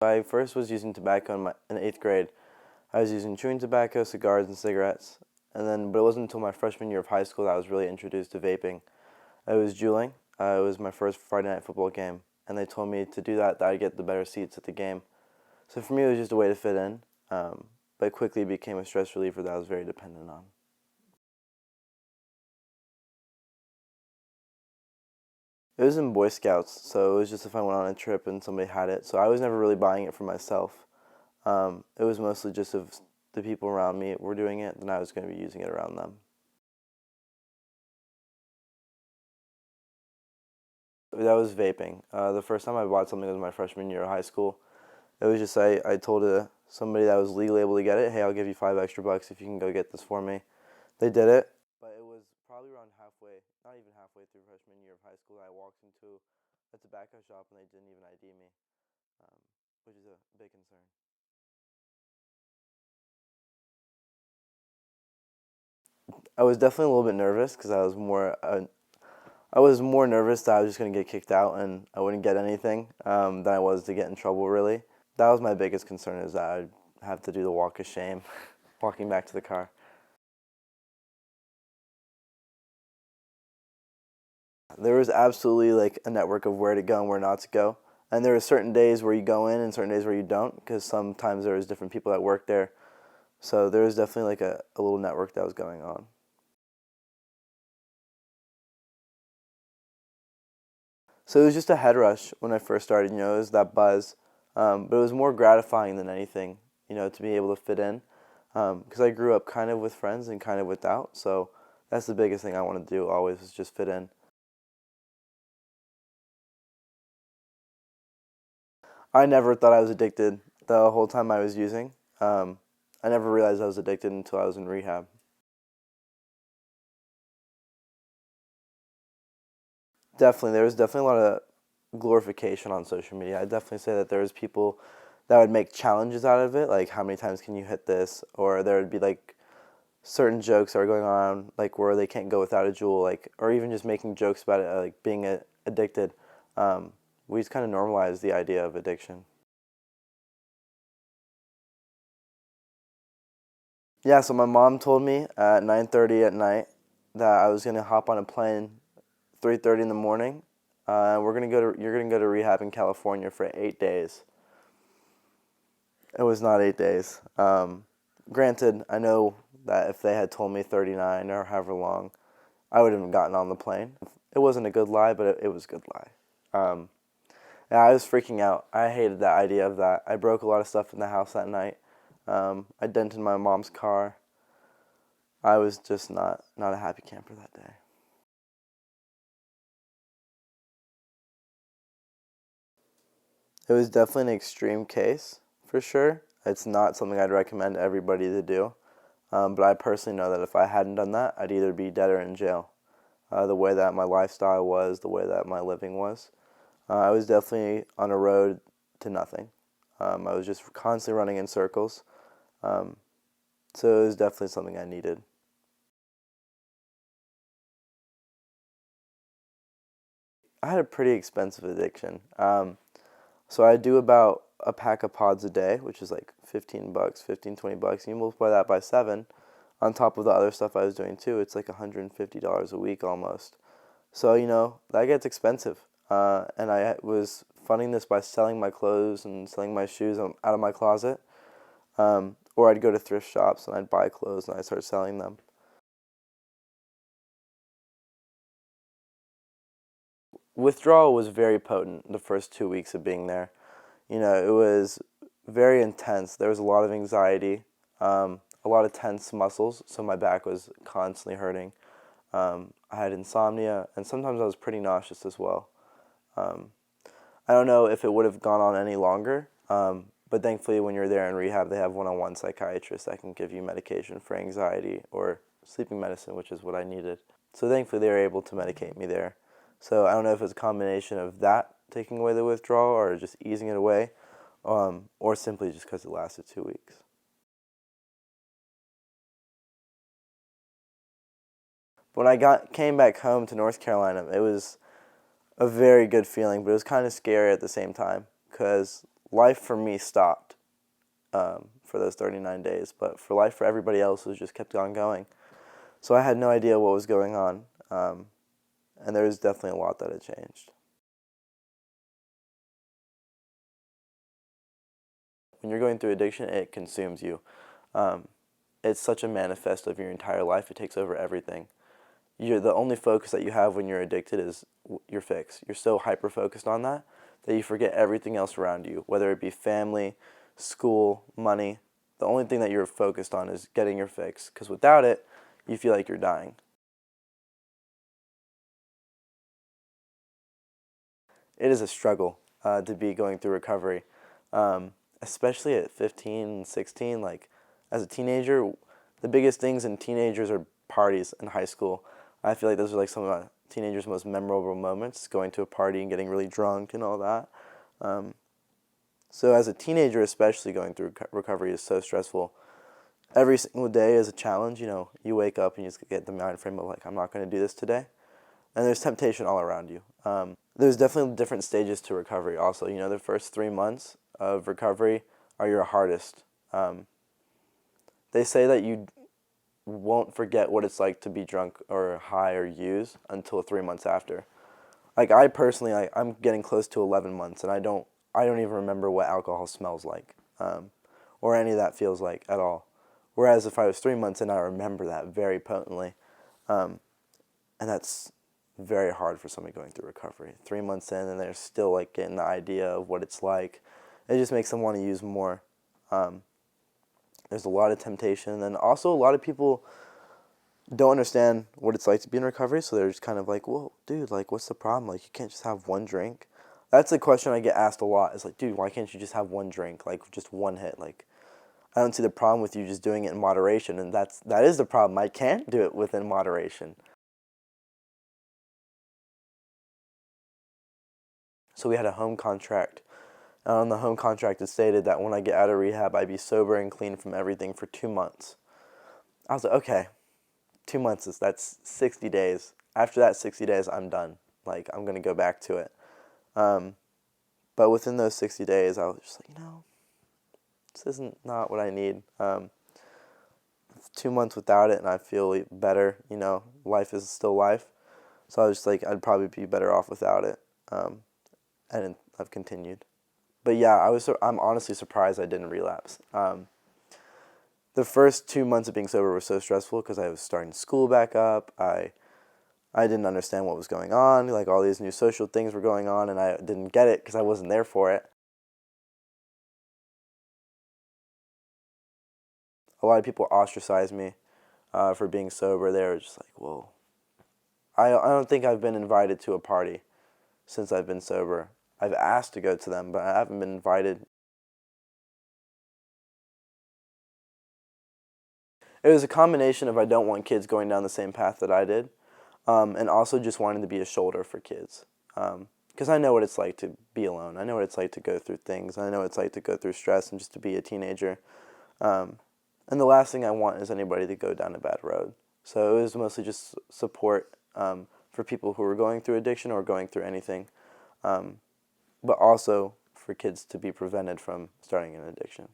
I first was using tobacco in 8th grade. I was using chewing tobacco, cigars, and cigarettes. But it wasn't until my freshman year of high school that I was really introduced to vaping. I was juuling. It was my first Friday night football game, and they told me to do that I'd get the better seats at the game. So for me, it was just a way to fit in, but it quickly became a stress reliever that I was very dependent on. It was in Boy Scouts, so it was just if I went on a trip and somebody had it. So I was never really buying it for myself. It was mostly just if the people around me were doing it, then I was going to be using it around them. That was vaping. The first time I bought something was my freshman year of high school. It was just I told somebody that was legally able to get it, hey, I'll give you $5 extra if you can go get this for me. They did it, but it was probably around halfway, not even halfway through freshman year of high school, that I walked into a tobacco shop and they didn't even ID me, which is a big concern. I was definitely a little bit nervous because I was more nervous that I was just going to get kicked out and I wouldn't get anything than I was to get in trouble, really. That was my biggest concern, is that I'd have to do the walk of shame walking back to the car. There was absolutely like a network of where to go and where not to go. And there were certain days where you go in and certain days where you don't, because sometimes there was different people that worked there. So there was definitely like a little network that was going on. So it was just a head rush when I first started, it was that buzz. But it was more gratifying than anything, to be able to fit in. Because I grew up kind of with friends and kind of without. So that's the biggest thing I want to do always, is just fit in. I never thought I was addicted the whole time I was using. I never realized I was addicted until I was in rehab. Definitely, there was definitely a lot of glorification on social media. I definitely say that there was people that would make challenges out of it, like how many times can you hit this, or there would be like certain jokes that are going on, like where they can't go without a jewel, like, or even just making jokes about it, like being addicted. We just kind of normalized the idea of addiction. Yeah, so my mom told me at 9:30 at night that I was gonna hop on a plane 3:30 in the morning. You're gonna go to rehab in California for 8 days. It was not 8 days. Granted, I know that if they had told me 39 or however long, I would have gotten on the plane. It wasn't a good lie, but it was a good lie. Um, yeah, I was freaking out. I hated the idea of that. I broke a lot of stuff in the house that night. I dented my mom's car. I was just not a happy camper that day. It was definitely an extreme case, for sure. It's not something I'd recommend everybody to do. But I personally know that if I hadn't done that, I'd either be dead or in jail. The way that my lifestyle was, the way that my living was. I was definitely on a road to nothing. I was just constantly running in circles. Um, so it was definitely something I needed. I had a pretty expensive addiction. So I do about a pack of pods a day, which is like $15, 15, $20. You multiply that by seven, on top of the other stuff I was doing too, it's like $150 a week almost. So, that gets expensive. And I was funding this by selling my clothes and selling my shoes out of my closet. Or I'd go to thrift shops and I'd buy clothes and I'd start selling them. Withdrawal was very potent the first 2 weeks of being there. It was very intense. There was a lot of anxiety, a lot of tense muscles, so my back was constantly hurting. I had insomnia, and sometimes I was pretty nauseous as well. Um, I don't know if it would have gone on any longer, but thankfully, when you're there in rehab, they have one-on-one psychiatrists that can give you medication for anxiety or sleeping medicine, which is what I needed. So thankfully, they were able to medicate me there. So I don't know if it's a combination of that taking away the withdrawal or just easing it away, or simply just because it lasted 2 weeks. When I came back home to North Carolina, it was a very good feeling, but it was kind of scary at the same time because life for me stopped for those 39 days, but for life for everybody else, it just kept on going. So I had no idea what was going on, and there was definitely a lot that had changed. When you're going through addiction, it consumes you. Um, it's such a manifest of your entire life. It takes over everything. The only focus that you have when you're addicted is your fix. You're so hyper focused on that you forget everything else around you, whether it be family, school, money. The only thing that you're focused on is getting your fix, because without it, you feel like you're dying. It is a struggle to be going through recovery, especially at 15 and 16. Like, as a teenager, the biggest things in teenagers are parties in high school. I feel like those are like some of a teenagers' most memorable moments, going to a party and getting really drunk and all that. So as a teenager, especially, going through recovery is so stressful. Every single day is a challenge. You wake up and you just get the mind frame of like, I'm not going to do this today. And there's temptation all around you. There's definitely different stages to recovery also. The first 3 months of recovery are your hardest. They say that you won't forget what it's like to be drunk or high or use until 3 months after. Like, I personally, I'm getting close to 11 months, and I don't even remember what alcohol smells like, or any of that feels like at all. Whereas if I was 3 months in, I remember that very potently, and that's very hard for somebody going through recovery. 3 months in, and they're still like getting the idea of what it's like. It just makes them want to use more. There's a lot of temptation, and also a lot of people don't understand what it's like to be in recovery, so they're just kind of like, well, dude, like, what's the problem? Like, you can't just have one drink. That's a question I get asked a lot. It's like, dude, why can't you just have one drink, like just one hit? Like, I don't see the problem with you just doing it in moderation, and that is the problem. I can't do it within moderation. So we had a home contract. On the home contract, it stated that when I get out of rehab, I'd be sober and clean from everything for 2 months. I was like, okay, 2 months, that's 60 days. After that 60 days, I'm done. Like, I'm going to go back to it. But within those 60 days, I was just like, this isn't not what I need. 2 months without it, and I feel better. Life is still life. So I was just like, I'd probably be better off without it. And I've continued. But yeah, I'm honestly surprised I didn't relapse. The first 2 months of being sober were so stressful because I was starting school back up. I didn't understand what was going on. Like, all these new social things were going on, and I didn't get it because I wasn't there for it. A lot of people ostracized me for being sober. They were just like, well, I don't think I've been invited to a party since I've been sober. I've asked to go to them, but I haven't been invited. It was a combination of I don't want kids going down the same path that I did, and also just wanting to be a shoulder for kids. Because I know what it's like to be alone. I know what it's like to go through things. I know what it's like to go through stress and just to be a teenager. And the last thing I want is anybody to go down a bad road. So it was mostly just support for people who were going through addiction or going through anything, but also for kids to be prevented from starting an addiction.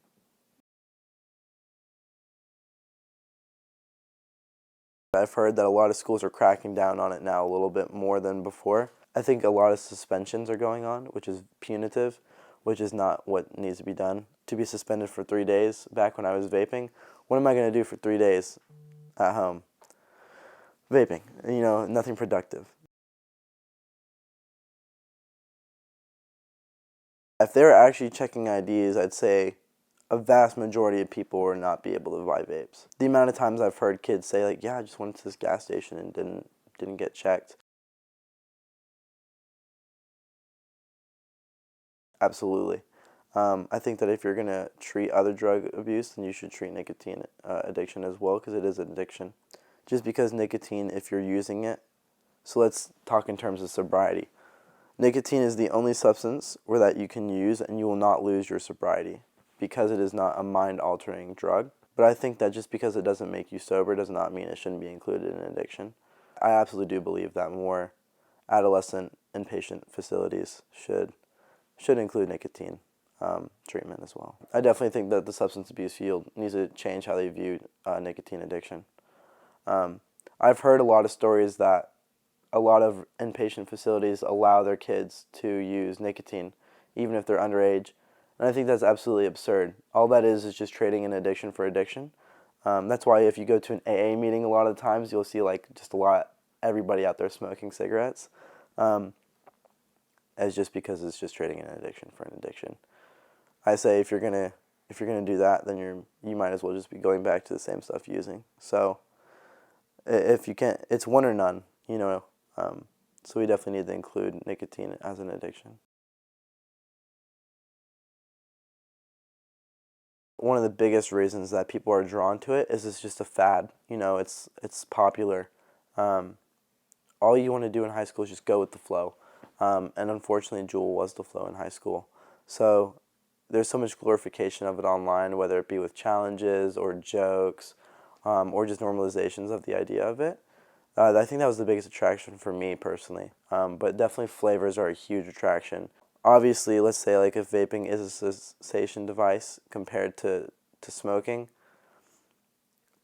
I've heard that a lot of schools are cracking down on it now a little bit more than before. I think a lot of suspensions are going on, which is punitive, which is not what needs to be done. To be suspended for 3 days back when I was vaping, what am I going to do for 3 days at home? Vaping, nothing productive. If they were actually checking IDs, I'd say a vast majority of people would not be able to buy vapes. The amount of times I've heard kids say, like, yeah, I just went to this gas station and didn't get checked. Absolutely. I think that if you're going to treat other drug abuse, then you should treat nicotine addiction as well, because it is an addiction. Just because nicotine, if you're using it, so let's talk in terms of sobriety. Nicotine is the only substance where that you can use and you will not lose your sobriety because it is not a mind-altering drug. But I think that just because it doesn't make you sober does not mean it shouldn't be included in addiction. I absolutely do believe that more adolescent inpatient facilities should include nicotine. treatment as well. I definitely think that the substance abuse field needs to change how they view nicotine addiction. I've heard a lot of stories that a lot of inpatient facilities allow their kids to use nicotine, even if they're underage. And I think that's absolutely absurd. All that is just trading an addiction for addiction. That's why if you go to an AA meeting, a lot of the times you'll see like just everybody out there smoking cigarettes, as just because it's just trading an addiction for an addiction. I say if you're gonna do that, then you might as well just be going back to the same stuff using. So if you can't, it's one or none, you know. So we definitely need to include nicotine as an addiction. One of the biggest reasons that people are drawn to it is it's just a fad. You know, it's popular. All you want to do in high school is just go with the flow. And unfortunately, Juul was the flow in high school. So there's so much glorification of it online, whether it be with challenges or jokes, or just normalizations of the idea of it. I think that was the biggest attraction for me personally. But definitely flavors are a huge attraction. Obviously, let's say like if vaping is a cessation device compared to smoking,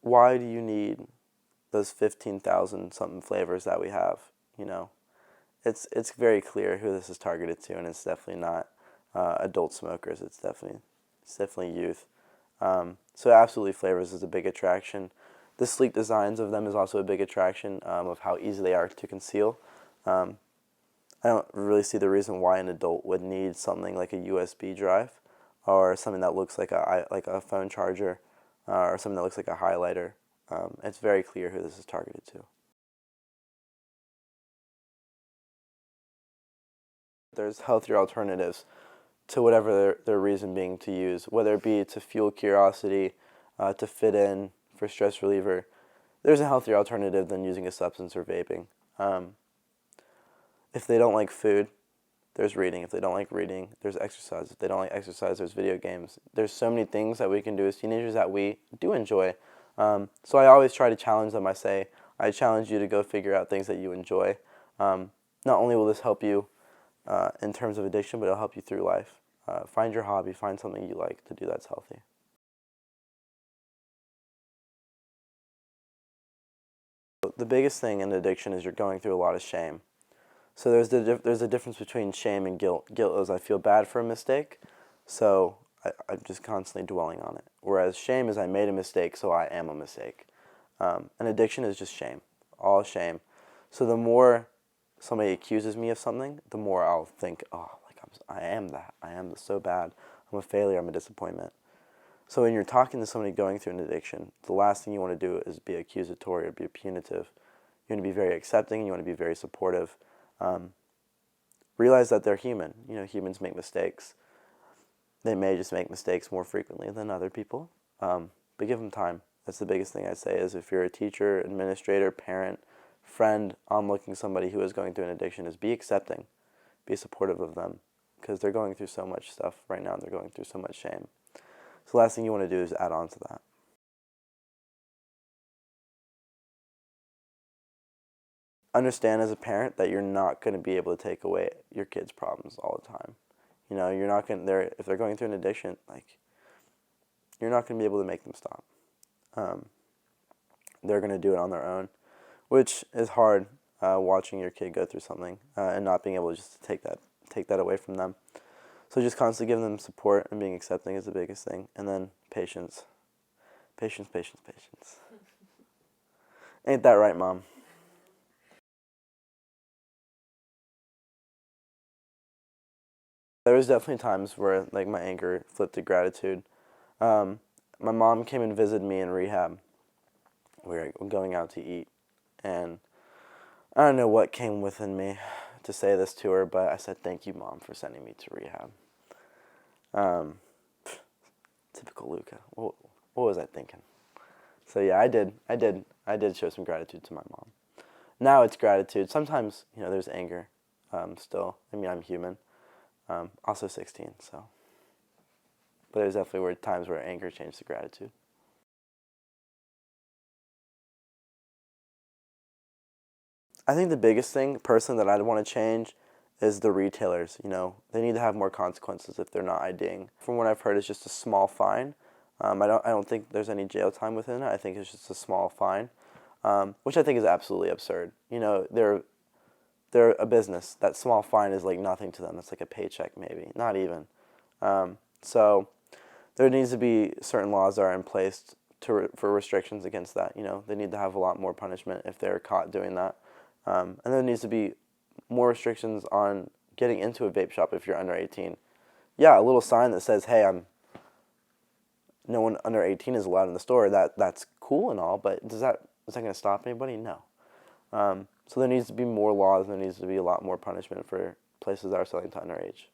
why do you need those 15,000 something flavors that we have? You know, it's very clear who this is targeted to, and it's definitely not adult smokers. It's definitely youth. So absolutely, flavors is a big attraction. The sleek designs of them is also a big attraction of how easy they are to conceal. I don't really see the reason why an adult would need something like a USB drive or something that looks like a phone charger or something that looks like a highlighter. It's very clear who this is targeted to. There's healthier alternatives to whatever their reason being to use, whether it be to fuel curiosity, to fit in, for stress reliever. There's a healthier alternative than using a substance or vaping. If they don't like food, there's reading. If they don't like reading, there's exercise. If they don't like exercise, there's video games. There's so many things that we can do as teenagers that we do enjoy. So I always try to challenge them. I challenge you to go figure out things that you enjoy. Not only will this help you in terms of addiction, but it'll help you through life. Find your hobby. Find something you like to do that's healthy. The biggest thing in addiction is you're going through a lot of shame. So there's a difference between shame and guilt. Guilt is I feel bad for a mistake, so I'm just constantly dwelling on it. Whereas shame is I made a mistake, so I am a mistake. And addiction is just shame, all shame. So the more somebody accuses me of something, the more I'll think, oh, like I am that. I am so bad. I'm a failure. I'm a disappointment. So when you're talking to somebody going through an addiction, the last thing you want to do is be accusatory or be punitive. You want to be very accepting. And you want to be very supportive. Realize that they're human. You know, humans make mistakes. They may just make mistakes more frequently than other people, but give them time. That's the biggest thing I say is if you're a teacher, administrator, parent, friend, onlooking somebody who is going through an addiction is be accepting, be supportive of them because they're going through so much stuff right now and they're going through so much shame. So the last thing you want to do is add on to that. Understand as a parent that you're not going to be able to take away your kids' problems all the time. You know, you're not going to, if they're going through an addiction, like, you're not going to be able to make them stop. They're going to do it on their own, which is hard, watching your kid go through something and not being able to just take that away from them. So just constantly giving them support and being accepting is the biggest thing. And then patience. Patience, patience, patience. Ain't that right, Mom? There was definitely times where like my anger flipped to gratitude. My mom came and visited me in rehab. We were going out to eat, and I don't know what came within me to say this to her, but I said, "Thank you, Mom, for sending me to rehab." Um, Typical Luca. What was I thinking? So yeah, I did show some gratitude to my mom. Now it's gratitude. Sometimes there's anger. Still, I mean, I'm human. Also 16, so. But there's definitely times where anger changed to gratitude. I think the biggest thing, personally, that I'd want to change is the retailers. You know, they need to have more consequences if they're not IDing. From what I've heard, it's just a small fine. I don't think there's any jail time within it. I think it's just a small fine, which I think is absolutely absurd. You know, they're a business. That small fine is like nothing to them. It's like a paycheck, maybe, not even. So there needs to be certain laws that are in place for restrictions against that. You know, they need to have a lot more punishment if they're caught doing that. And there needs to be more restrictions on getting into a vape shop if you're under 18. Yeah, a little sign that says, "Hey, no one under 18 is allowed in the store." That's cool and all, but is that going to stop anybody? No. So there needs to be more laws. And there needs to be a lot more punishment for places that are selling to underage.